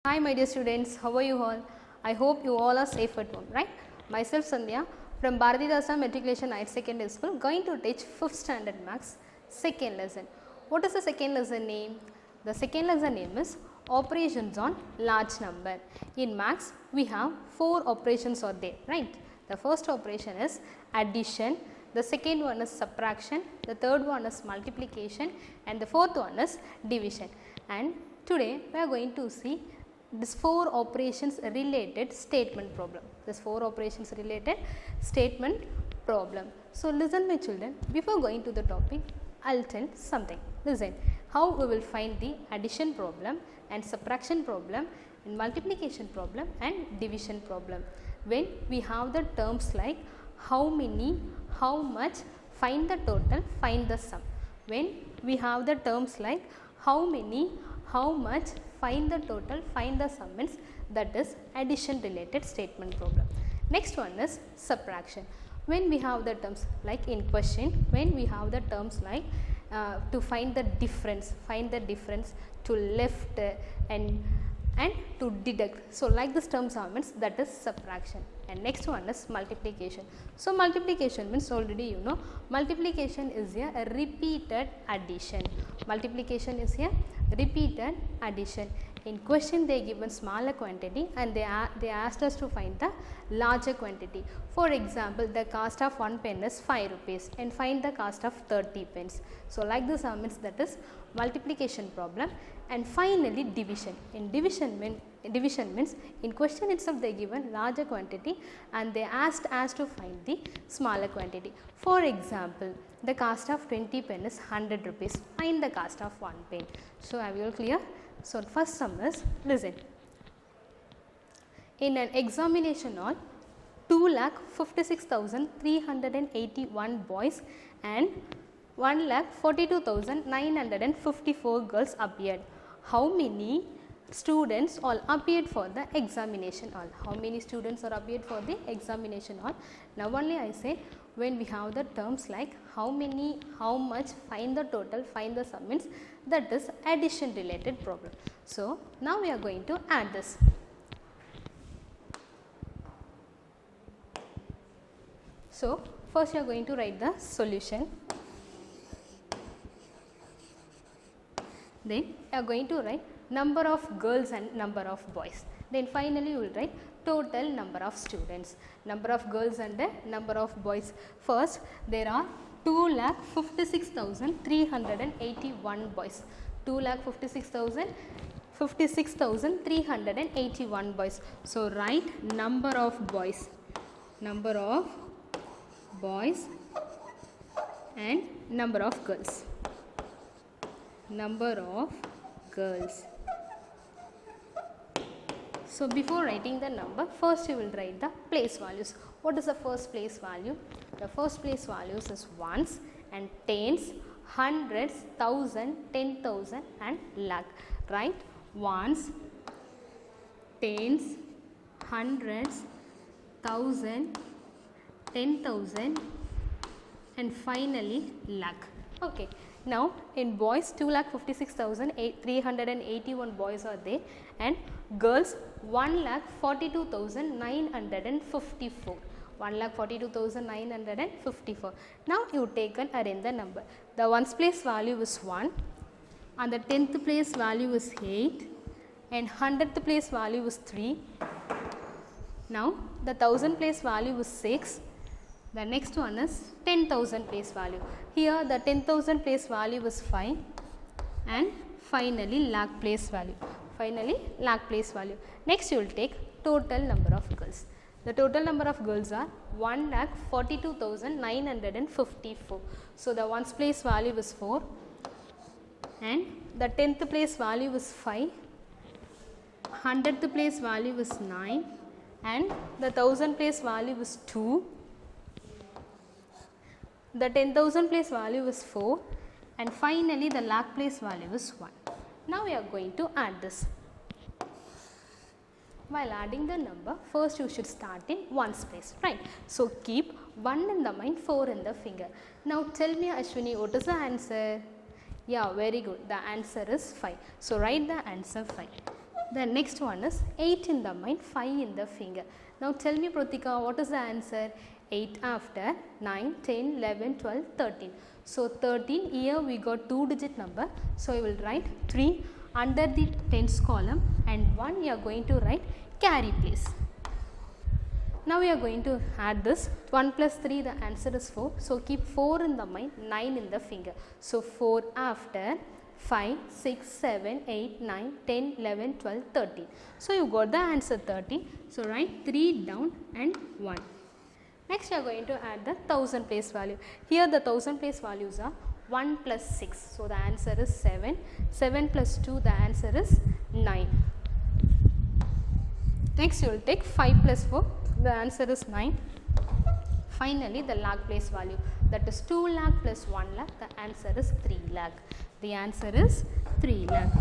Hi my dear students, how are you all? I hope you all are safe at home, right? Myself Sandhya from Bharatidasa Matriculation Higher Secondary School going to teach 5th standard maths second lesson. What is the second lesson name? The second lesson name is operations on large number. In maths we have 4 operations are there, right? The first operation is addition, the second one is subtraction, the third one is multiplication and the fourth one is division. And today we are going to see this 4 operations related statement problem. This 4 operations related statement problem. So listen my children, before going to the topic, I'll tell something. Listen, how we will find the addition problem and subtraction problem and multiplication problem and division problem. When we have the terms like how many, how much, find the total, find the sum. When we have the terms like how many, how much, find the total, find the sum, means that is addition related statement problem. Next one is subtraction. When we have the terms like in question, when we have the terms like to find the difference to left and to deduct. So like this terms are means that is subtraction. And next one is multiplication. So multiplication means already you know, multiplication is a repeated addition. Multiplication is a repeated addition. In question they given smaller quantity and they asked us to find the larger quantity. For example, the cost of 1 pen is 5 rupees and find the cost of 30 pence. So like this means that is multiplication problem. And finally division. In division means in question itself they given larger quantity and they asked us to find the smaller quantity. For example, the cost of 20 pen is 100 rupees, find the cost of 1 pen. So are we all clear? So first sum is, listen, in an examination on 2,56,381 boys and 1,42,954 girls appeared. How many students all appeared for the examination hall? How many students are appeared for the examination hall? Now only I say when we have the terms like how many, how much, find the total, find the sum, means that is addition related problem. So now we are going to add this. So first you are going to write the solution. Then you are going to write number of girls and number of boys. Then finally you will write total number of students, number of girls and the number of boys. First there are 2,56,381 boys. 2,56,381 boys. So write number of boys and number of girls. Number of girls. So before writing the number, first you will write the place values. What is the first place value? The first place values is ones and tens, hundreds, thousand, 10,000 and lakh. Right? Ones, tens, hundreds, thousand, 10,000 and finally lakh. Okay. Now in boys 2,56,381 boys are there and girls 1,42,954. 1,42,954. Now you take and arrange the number. The ones place value is 1 and the 10th place value is 8 and 100th place value is 3. Now the 1000 place value is 6. The next one is 10,000 place value. Here the 10,000 place value is 5 and finally lakh place value. Next you will take total number of girls. The total number of girls are 1,42,954. So the ones place value is 4 and the 10th place value is 5, 100th place value is 9 and the 1000 place value is 2. The 10,000 place value is 4 and finally the lakh place value is 1. Now we are going to add this. While adding the number, first you should start in ones place, right? So keep 1 in the mind, 4 in the finger. Now tell me Ashwini, what is the answer? Yeah, very good. The answer is 5. So write the answer 5. The next one is 8 in the mind, 5 in the finger. Now tell me Pratika, what is the answer? 8 after 9, 10, 11, 12, 13. So 13, here we got 2 digit number. So you will write 3 under the tens column and 1 you are going to write carry place. Now we are going to add this 1 plus 3, the answer is 4. So keep 4 in the mind, 9 in the finger. So 4 after 5, 6, 7, 8, 9, 10, 11, 12, 13. So you got the answer 13. So write 3 down and 1. Next you are going to add the 1000 place value. Here the 1000 place values are 1 plus 6. So the answer is 7. 7 plus 2, the answer is 9. Next you will take 5 plus 4. The answer is 9. Finally the lakh place value, that is 2 lakh plus 1 lakh, the answer is 3 lakh. The answer is 3 lakh.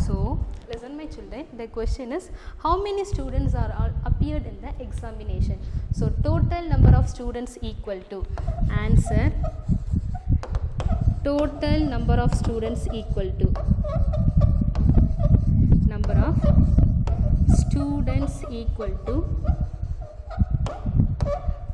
So listen my children, the question is how many students are appeared in the examination. So total number of students equal to, answer, total number of students equal to, number of students equal to,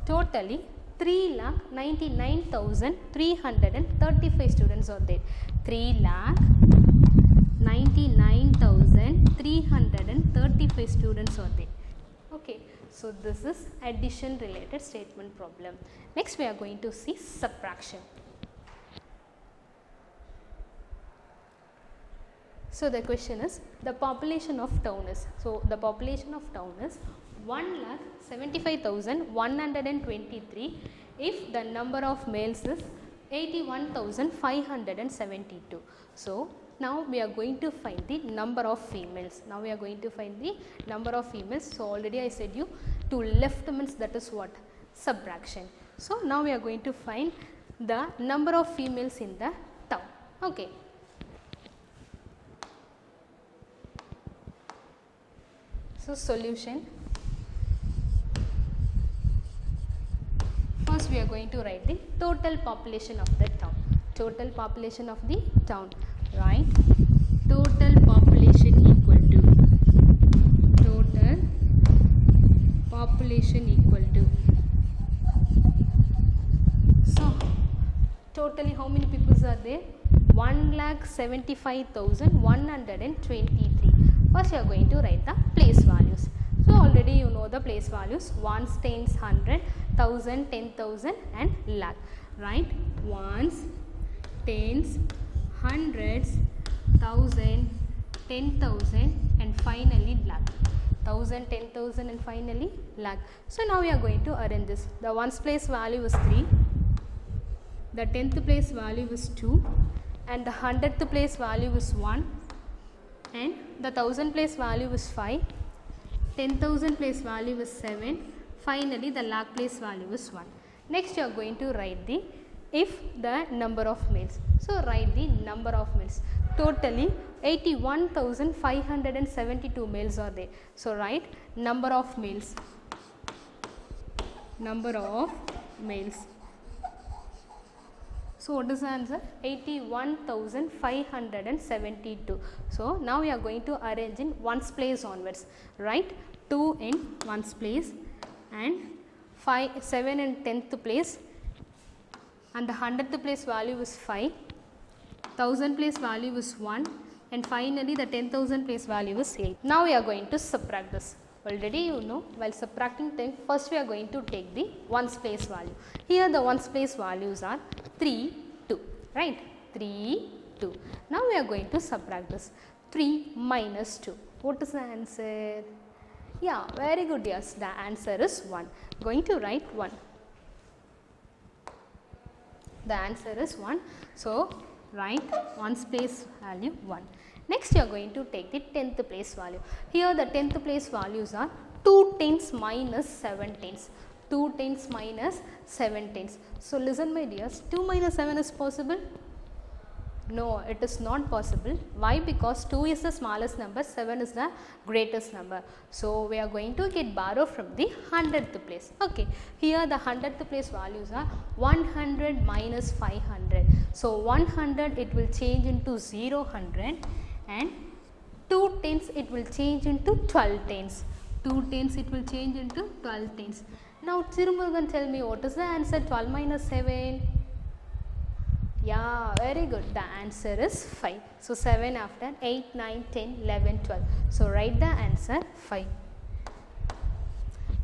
totally 3,99,335 students are there. 3,99,335 students are there. Okay, so this is addition related statement problem. Next we are going to see subtraction. So the question is the population of town is, so the population of town is 1,75,123 if the number of males is 81,572. So now we are going to find the number of females. Now we are going to find the number of females. So already I said you to left means that is what? Subtraction. So now we are going to find the number of females in the town. Okay. So solution. First we are going to write the total population of the town. Total population of the town. Right? Total population equal to, total population equal to. So totally how many people are there? 1,75,123. First you are going to write the place values. So already you know the place values, ones, tens, 100, 1000, 10,000 and lakh. Right? Ones, tens, hundreds, 1000, 10,000 and finally lakh. 1000, 10,000 and finally lakh. So now we are going to arrange this. The ones place value is 3. The 10th place value is 2 and the 100th place value is 1 and the 1000 place value is 5, 10,000 place value is 7, finally the lakh place value is 1. Next you are going to write the if the number of males. So write the number of males. Totally 81,572 males are there. So write number of males. Number of males. So what is the answer? 81,572. So now we are going to arrange in ones place onwards. Right? 2 in ones place and 5, 7 in 10th place and the 100th place value is 5, 1000 place value is 1 and finally the 10,000 place value is 8. Now we are going to subtract this. Already you know, while subtracting 10, first we are going to take the ones place value. Here the ones place values are 3, 2, right? 3, 2. Now we are going to subtract this. 3 minus 2. What is the answer? Yeah, very good. Yes, the answer is 1. Going to write 1. The answer is 1. So write ones place value 1. Next you are going to take the 10th place value. Here the 10th place values are 2 tens minus 7 tens. 2 tens minus 7 tens. So listen my dears, 2 minus 7 is possible? No, it is not possible. Why? Because 2 is the smallest number, 7 is the greatest number. So we are going to get borrow from the 100th place. Okay, here the 100th place values are 100 minus 500. So 100 it will change into 0, 100 and 2 tens it will change into 12 tens. 2 tens it will change into 12 tens. Now Thirumurugan, tell me what is the answer? 12 minus 7. Yeah, very good. The answer is 5. So 7 after 8, 9, 10, 11, 12. So write the answer 5.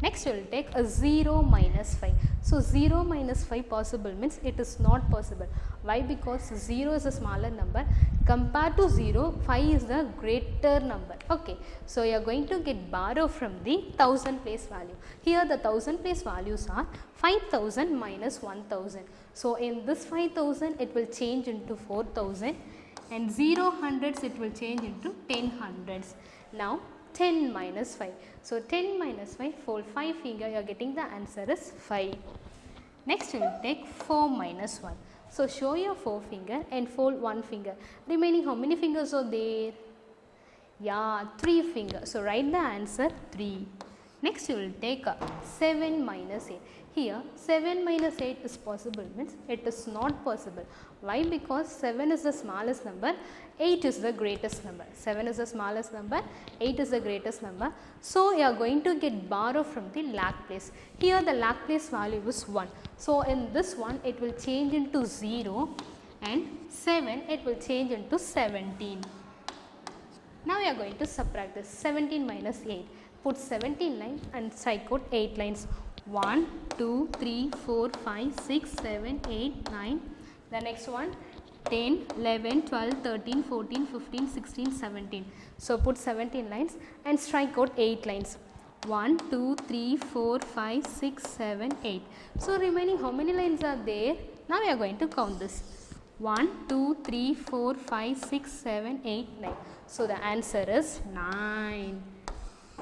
Next we will take a 0 minus 5. So 0 minus 5 possible means it is not possible. Why? Because 0 is a smaller number. Compared to 0, 5 is the greater number. Okay. So you are going to get borrow from the 1000 place value. Here the 1000 place values are 5000 minus 1000. So in this 5000 it will change into 4000 and 0 hundreds it will change into 10 hundreds. Now 10 minus 5. So 10 minus 5, fold 5 finger, you are getting the answer is 5. Next we will take 4 minus 1. So show your 4 finger and fold 1 finger. Remaining how many fingers are there? Yeah, 3 fingers. So write the answer 3. Next you will take 7 minus 8. Here 7 minus 8 is possible means it is not possible. Why? Because 7 is the smallest number, 8 is the greatest number. 7 is the smallest number, 8 is the greatest number. So you are going to get borrow from the lakh place. Here the lakh place value is 1. So in this one it will change into 0 and 7 it will change into 17. Now we are going to subtract this. 17 minus 8. Put 17 lines and strike out 8 lines. 1, 2, 3, 4, 5, 6, 7, 8, 9. The next one 10, 11, 12, 13, 14, 15, 16, 17. So put 17 lines and strike out 8 lines. 1, 2, 3, 4, 5, 6, 7, 8. So remaining how many lines are there? Now we are going to count this. 1, 2, 3, 4, 5, 6, 7, 8, 9. So the answer is 9.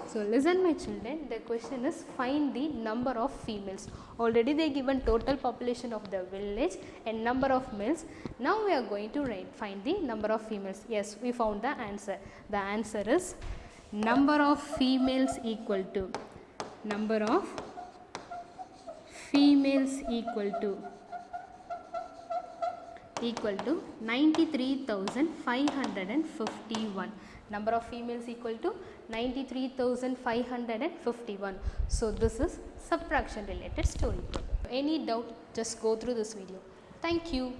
So listen my children, the question is find the number of females. Already they given total population of the village and number of males. Now we are going to find the number of females. Yes, we found the answer. The answer is number of females equal to 93,551. Number of females equal to 93,551. So this is subtraction related story. Any doubt, just go through this video. Thank you.